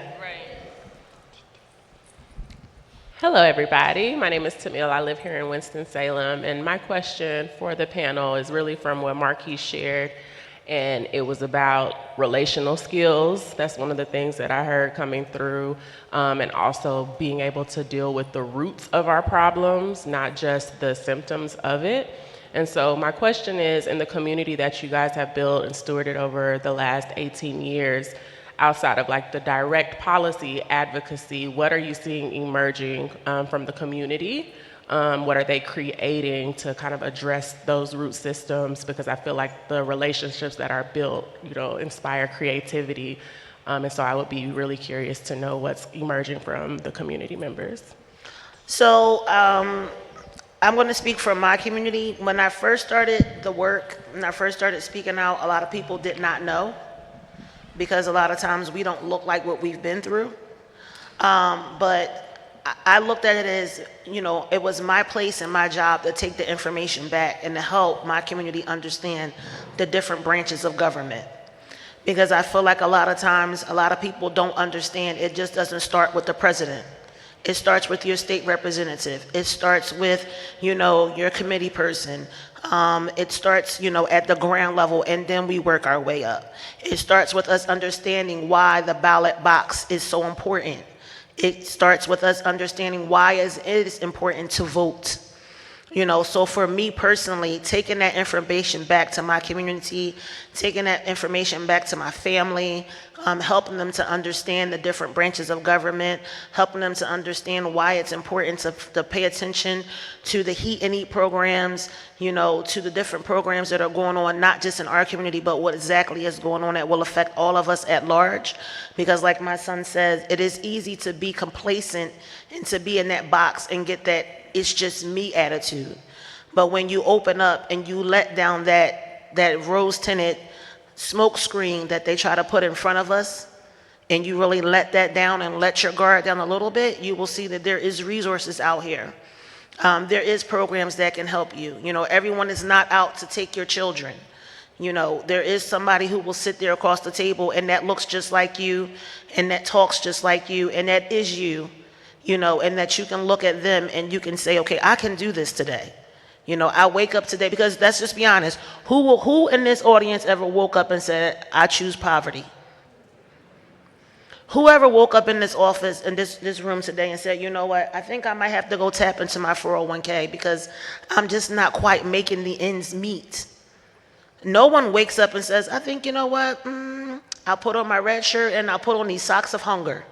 Hello, everybody. My name is Tamil. I live here in Winston-Salem, and my question for the panel is really from what Marquis shared, and it was about relational skills. That's one of the things that I heard coming through, and also being able to deal with the roots of our problems, not just the symptoms of it. And so my question is, in the community that you guys have built and stewarded over the last 18 years, outside of like the direct policy advocacy, what are you seeing emerging from the community? What are they creating to kind of address those root systems? Because I feel like the relationships that are built, inspire creativity. And so I would be really curious to know what's emerging from the community members. So I'm going to speak for my community. When I first started the work, when I first started speaking out, a lot of people did not know, because a lot of times we don't look like what we've been through. But I looked at it as, it was my place and my job to take the information back and to help my community understand the different branches of government. Because I feel like a lot of times, a lot of people don't understand it just doesn't start with the president. It starts with your state representative. It starts with, your committee person. It starts, at the ground level, and then we work our way up. It starts with us understanding why the ballot box is so important. It starts with us understanding why it is important to vote. So for me personally, taking that information back to my community, taking that information back to my family, helping them to understand the different branches of government, helping them to understand why it's important to pay attention to the Heat and Eat programs, to the different programs that are going on, not just in our community, but what exactly is going on that will affect all of us at large. Because like my son says, it is easy to be complacent and to be in that box and get that it's just me attitude. But when you open up and you let down that rose-tinted smoke screen that they try to put in front of us, and you really let that down and let your guard down a little bit, you will see that there is resources out here. There is programs that can help you. Everyone is not out to take your children. There is somebody who will sit there across the table and that looks just like you and that talks just like you and that is you, and that you can look at them and you can say, okay, I can do this today. I wake up today, because let's just be honest, who in this audience ever woke up and said, I choose poverty? Whoever woke up in this office, in this room today and said, you know what, I think I might have to go tap into my 401k because I'm just not quite making the ends meet. No one wakes up and says, I think, what, I'll put on my red shirt and I'll put on these socks of hunger.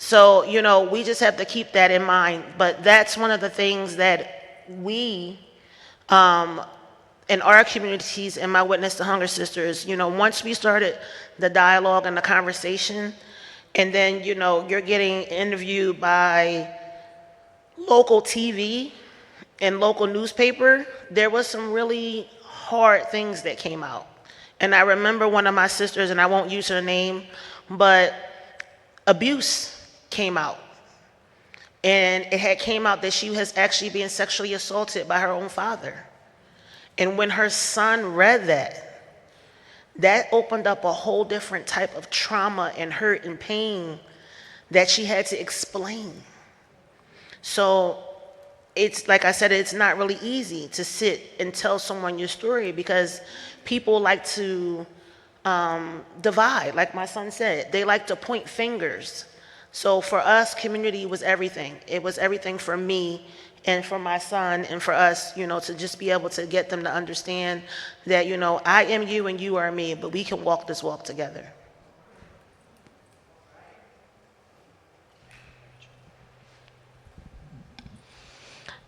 So, we just have to keep that in mind. But that's one of the things that we, in our communities, and my Witness to Hunger Sisters, once we started the dialogue and the conversation, and then, you're getting interviewed by local TV and local newspaper, there was some really hard things that came out. And I remember one of my sisters, and I won't use her name, but abuse came out. And it had came out that she was actually being sexually assaulted by her own father. And when her son read that opened up a whole different type of trauma and hurt and pain that she had to explain. So it's like I said, it's not really easy to sit and tell someone your story because people like to divide, like my son said. They like to point fingers. So for us, community was everything. It was everything for me and for my son and for us, to just be able to get them to understand that, I am you and you are me, but we can walk this walk together.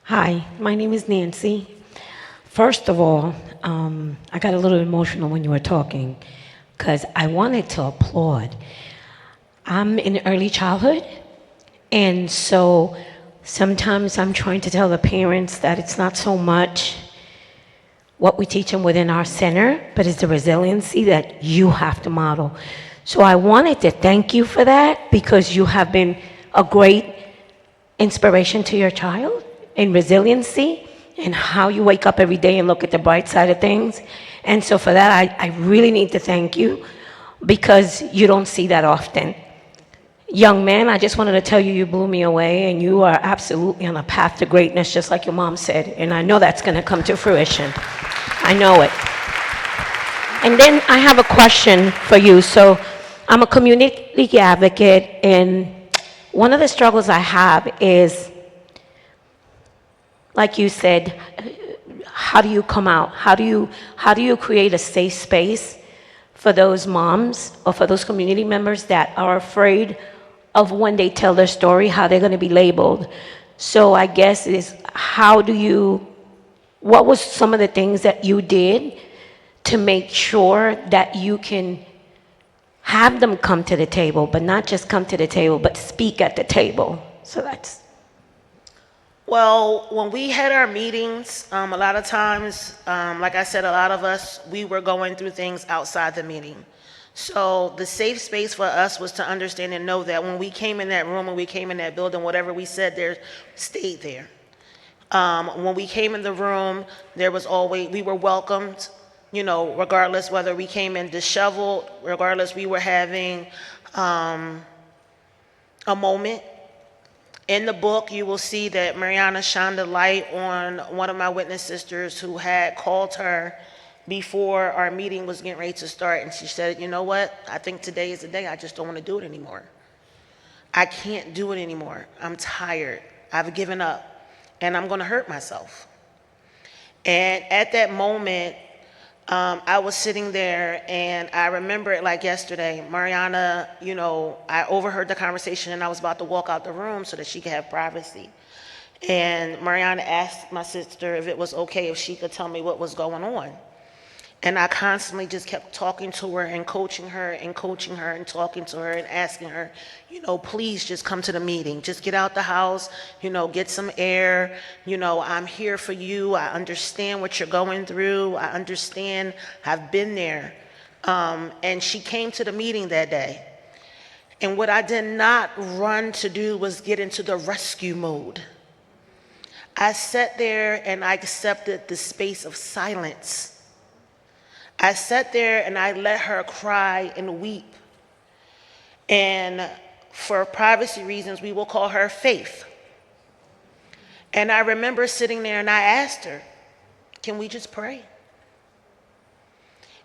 Hi, my name is Nancy. First of all, I got a little emotional when you were talking because I wanted to applaud. I'm in early childhood, and so sometimes I'm trying to tell the parents that it's not so much what we teach them within our center, but it's the resiliency that you have to model. So I wanted to thank you for that, because you have been a great inspiration to your child in resiliency and how you wake up every day and look at the bright side of things. And so for that, I really need to thank you, because you don't see that often. Young man, I just wanted to tell you, you blew me away, and you are absolutely on a path to greatness, just like your mom said, and I know that's going to come to fruition. I know it. And then I have a question for you. So I'm a community advocate, and one of the struggles I have is, like you said, how do you come out? How do you create a safe space for those moms or for those community members that are afraid of when they tell their story, how they're going to be labeled? So I guess is, what was some of the things that you did to make sure that you can have them come to the table, but not just come to the table, but speak at the table? So that's... Well, when we had our meetings, a lot of times, like I said, a lot of us, we were going through things outside the meeting. So the safe space for us was to understand and know that when we came in that room, when we came in that building, whatever we said there stayed there. When we came in the room, there was always, we were welcomed, you know, regardless whether we came in disheveled, regardless we were having a moment. In the book, you will see that Mariana shined a light on one of my witness sisters who had called her before our meeting was getting ready to start, and she said, you know what, I think today is the day, I just don't want to do it anymore. I can't do it anymore. I'm tired. I've given up, and I'm going to hurt myself. And at that moment, I was sitting there, and I remember it like yesterday. Mariana, you know, I overheard the conversation, and I was about to walk out the room so that she could have privacy. And Mariana asked my sister if it was okay if she could tell me what was going on. And I constantly just kept talking to her and coaching her and coaching her and talking to her and asking her, you know, please just come to the meeting. Just get out the house, you know, get some air. You know, I'm here for you. I understand what you're going through. I understand. I've been there. And she came to the meeting that day. And what I did not run to do was get into the rescue mode. I sat there and I accepted the space of silence. I sat there and I let her cry and weep. And for privacy reasons, we will call her Faith. And I remember sitting there and I asked her, can we just pray?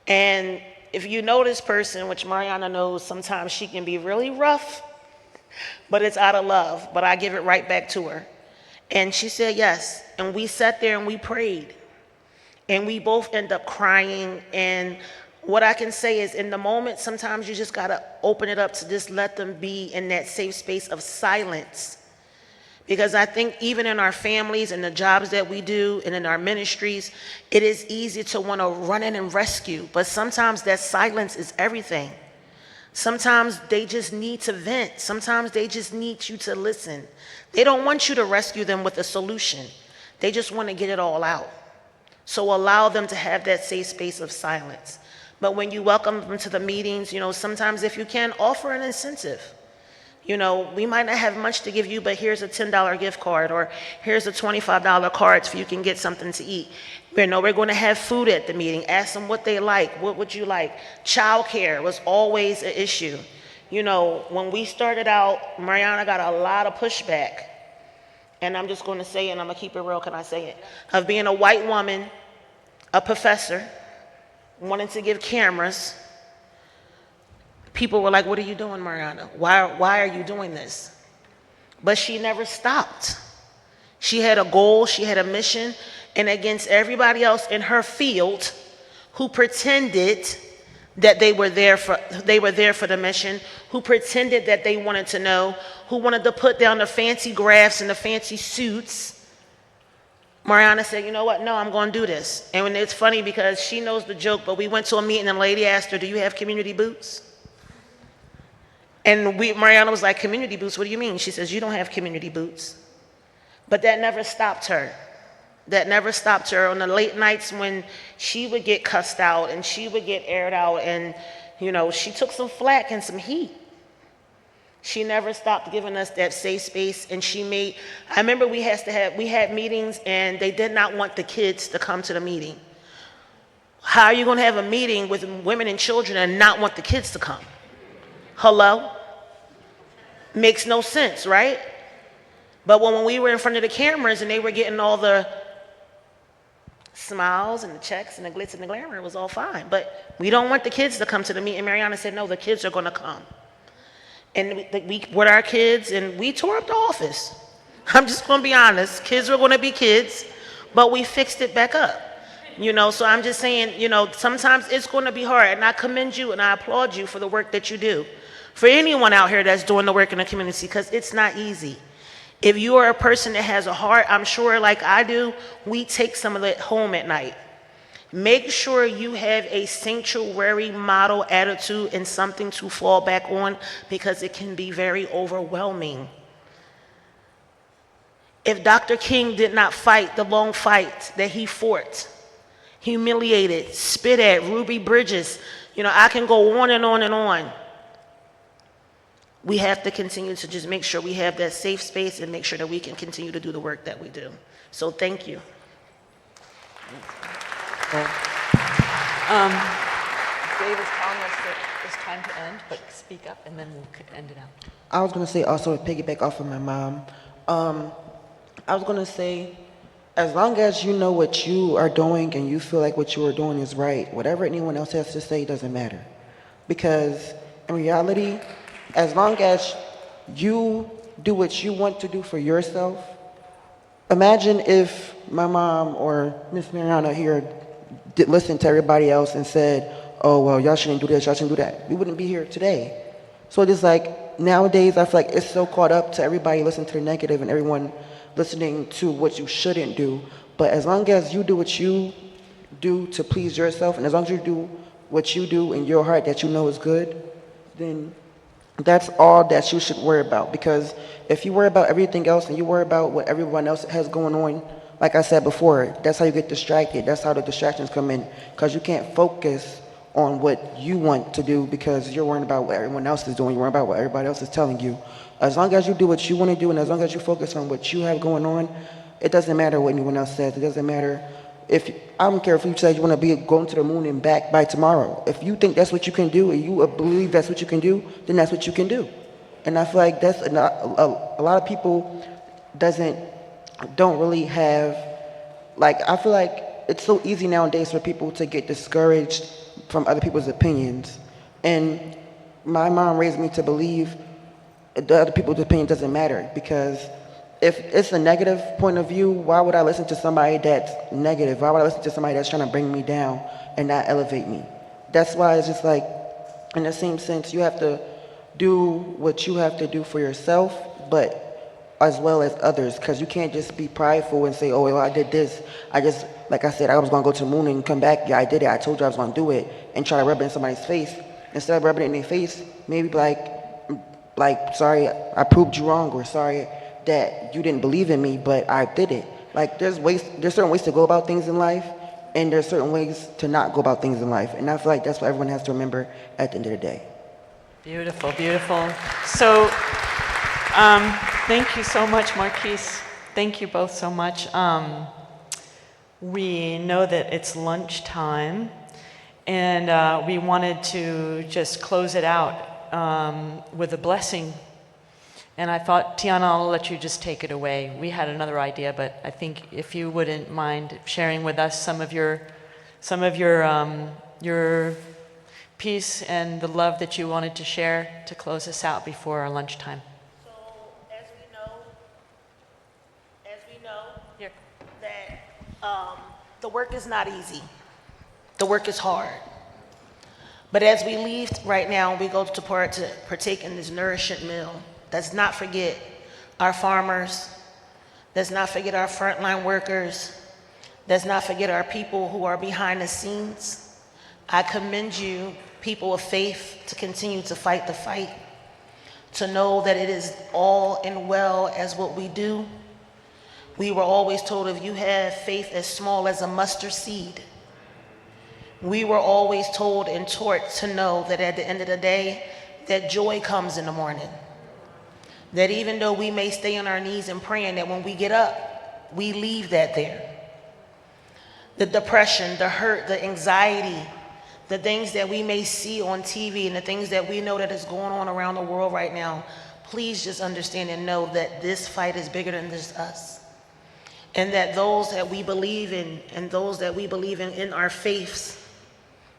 And if you know this person, which Mariana knows, sometimes she can be really rough, but it's out of love, but I give it right back to her. And she said yes, and we sat there and we prayed. And we both end up crying. And what I can say is, in the moment, sometimes you just gotta open it up to just let them be in that safe space of silence. Because I think even in our families and the jobs that we do and in our ministries, it is easy to wanna run in and rescue, but sometimes that silence is everything. Sometimes they just need to vent. Sometimes they just need you to listen. They don't want you to rescue them with a solution. They just wanna get it all out. So allow them to have that safe space of silence. But when you welcome them to the meetings, you know, sometimes if you can, offer an incentive. You know, we might not have much to give you, but here's a $10 gift card, or here's a $25 card so you can get something to eat. You know, we're going to have food at the meeting. Ask them what they like. What would you like? Childcare was always an issue. You know, when we started out, Mariana got a lot of pushback. And I'm just going to say it, and I'm going to keep it real, can I say it? Of being a white woman, a professor, wanting to give cameras. People were like, what are you doing, Mariana? Why are you doing this? But she never stopped. She had a goal, she had a mission, and against everybody else in her field who pretended that they were there for the mission, who pretended that they wanted to know, who wanted to put down the fancy graphs and the fancy suits, Mariana said, you know what, no, I'm going to do this. And when it's funny because she knows the joke, but we went to a meeting and the lady asked her, do you have community boots? And Mariana was like, community boots, what do you mean? She says, you don't have community boots. But that never stopped her. That never stopped her on the late nights when she would get cussed out and she would get aired out, and, you know, she took some flack and some heat. She never stopped giving us that safe space, and I remember we had meetings and they did not want the kids to come to the meeting. How are you going to have a meeting with women and children and not want the kids to come? Hello? Makes no sense, right? But when we were in front of the cameras and they were getting all the smiles and the checks and the glitz and the glamour, it was all fine. But we don't want the kids to come to the meeting. And Mariana said, no, the kids are going to come. And we with our kids, and we tore up the office. I'm just going to be honest. Kids were going to be kids, but we fixed it back up. You know, so I'm just saying, you know, sometimes it's going to be hard, and I commend you and I applaud you for the work that you do. For anyone out here that's doing the work in the community, because it's not easy. If you are a person that has a heart, I'm sure like I do, we take some of it home at night. Make sure you have a sanctuary model attitude and something to fall back on, because it can be very overwhelming. If Dr. King did not fight the long fight that he fought, humiliated, spit at, Ruby Bridges, you know, I can go on and on and on. We have to continue to just make sure we have that safe space and make sure that we can continue to do the work that we do. So thank you. Dave is telling us that it's time to end, but speak up and then we'll end it out. I was going to say also to piggyback off of my mom. I was going to say, as long as you know what you are doing and you feel like what you are doing is right, whatever anyone else has to say doesn't matter. Because in reality, as long as you do what you want to do for yourself, imagine if my mom or Miss Mariana here did listen to everybody else and said, oh, well, y'all shouldn't do this, y'all shouldn't do that. We wouldn't be here today. So it's like, nowadays, I feel like it's so caught up to everybody listening to the negative and everyone listening to what you shouldn't do. But as long as you do what you do to please yourself, and as long as you do what you do in your heart that you know is good, then that's all that you should worry about. Because if you worry about everything else and you worry about what everyone else has going on, like I said before, that's how you get distracted. That's how the distractions come in. Because you can't focus on what you want to do because you're worrying about what everyone else is doing. You're worrying about what everybody else is telling you. As long as you do what you want to do and as long as you focus on what you have going on, it doesn't matter what anyone else says. It doesn't matter if, I don't care if you say you want to be going to the moon and back by tomorrow. If you think that's what you can do and you believe that's what you can do, then that's what you can do. And I feel like that's a lot of people don't really have, like, I feel like it's so easy nowadays for people to get discouraged from other people's opinions. And my mom raised me to believe the other people's opinion doesn't matter, because if it's a negative point of view, why would I listen to somebody that's negative? Why would I listen to somebody that's trying to bring me down and not elevate me? That's why it's just like, in the same sense, you have to do what you have to do for yourself, but as well as others, because you can't just be prideful and say, oh, well, I did this. Like I said, I was going to go to the moon and come back. Yeah, I did it. I told you I was going to do it, and try to rub it in somebody's face. Instead of rubbing it in their face, maybe like, sorry, I proved you wrong, or sorry that you didn't believe in me, but I did it. Like, there's certain ways to go about things in life, and there's certain ways to not go about things in life. And I feel like that's what everyone has to remember at the end of the day. Beautiful, beautiful. So, thank you so much, Marquise. Thank you both so much. We know that it's lunchtime, and we wanted to just close it out with a blessing. And I thought, Tianna, I'll let you just take it away. We had another idea, but I think if you wouldn't mind sharing with us some of your peace and the love that you wanted to share to close us out before our lunchtime. So, as we know Here. that the work is not easy. The work is hard. But as we leave right now, we go to partake in this nourishing meal. Let's not forget our farmers, Let's not forget our frontline workers. Let's not forget our people who are behind the scenes. I commend you, people of faith, to continue to fight the fight, to know that it is all and well as what we do. We were always told if you have faith as small as a mustard seed. We were always told and taught to know that at the end of the day, that joy comes in the morning. That even though we may stay on our knees and praying, that when we get up, we leave that there. The depression, the hurt, the anxiety, the things that we may see on TV and the things that we know that is going on around the world right now, please just understand and know that this fight is bigger than just us. And that those that we believe in and those that we believe in our faiths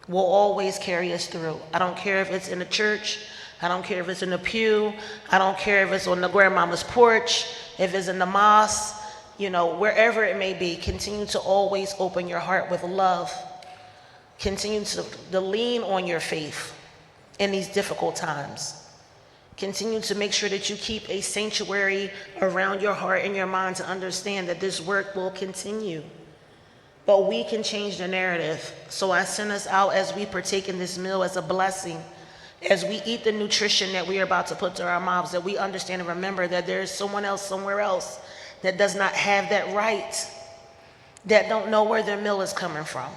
will always carry us through. I don't care if it's in the church, I don't care if it's in the pew, I don't care if it's on the grandmama's porch, if it's in the mosque, wherever it may be, continue to always open your heart with love. Continue to lean on your faith in these difficult times. Continue to make sure that you keep a sanctuary around your heart and your mind to understand that this work will continue. But we can change the narrative. So I send us out as we partake in this meal as a blessing, as we eat the nutrition that we are about to put to our mouths, that we understand and remember that there is someone else somewhere else that does not have that right, that don't know where their meal is coming from.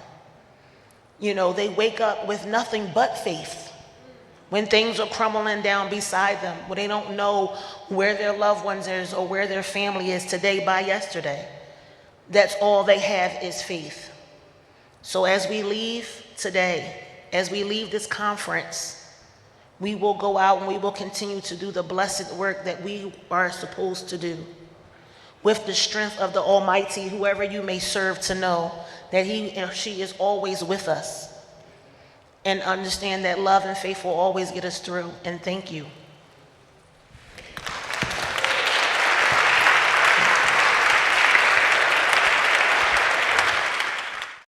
They wake up with nothing but faith when things are crumbling down beside them, when they don't know where their loved ones is or where their family is today by yesterday. That's all they have is faith. So as we leave today, as we leave this conference, we will go out and we will continue to do the blessed work that we are supposed to do. With the strength of the Almighty, whoever you may serve, to know that he or she is always with us. And understand that love and faith will always get us through. And thank you.